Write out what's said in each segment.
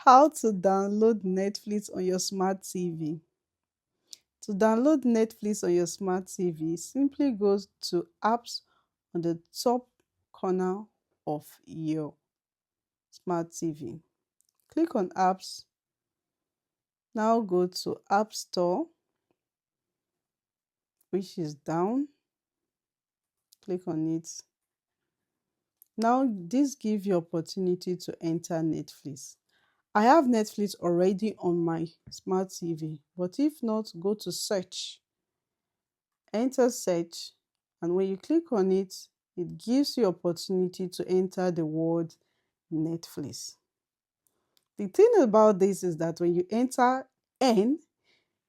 How to download Netflix on your smart TV. To download Netflix on your smart TV, simply go to apps on the top corner of your smart TV. Click on apps. Now go to App Store, which is down. Click on it. Now this gives you opportunity to enter Netflix. I have Netflix already on my smart TV, but if not, go to search. Enter search, and when you click on it, it gives you opportunity to enter the word Netflix. The thing about this is that when you enter N,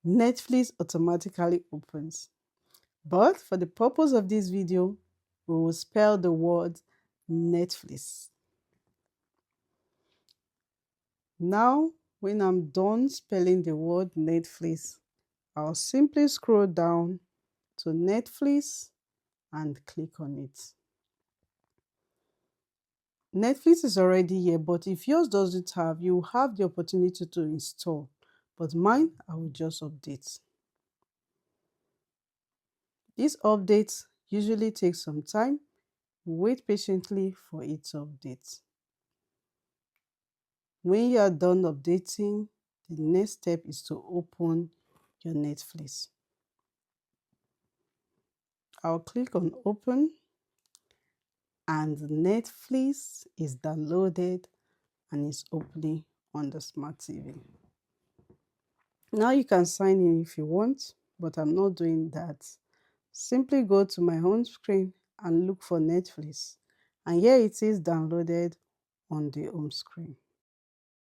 Netflix automatically opens. But for the purpose of this video, we will spell the word Netflix. Now, when I'm done spelling the word Netflix, I'll simply scroll down to Netflix and click on it. Netflix is already here, but if yours doesn't have, you have the opportunity to install. But mine, I will just update. This update usually takes some time. Wait patiently for it to update. When you are done updating, the next step is to open your Netflix. I'll click on open, and Netflix is downloaded and is opening on the smart TV. Now you can sign in if you want, but I'm not doing that. Simply go to my home screen and look for Netflix, and here it is downloaded on the home screen.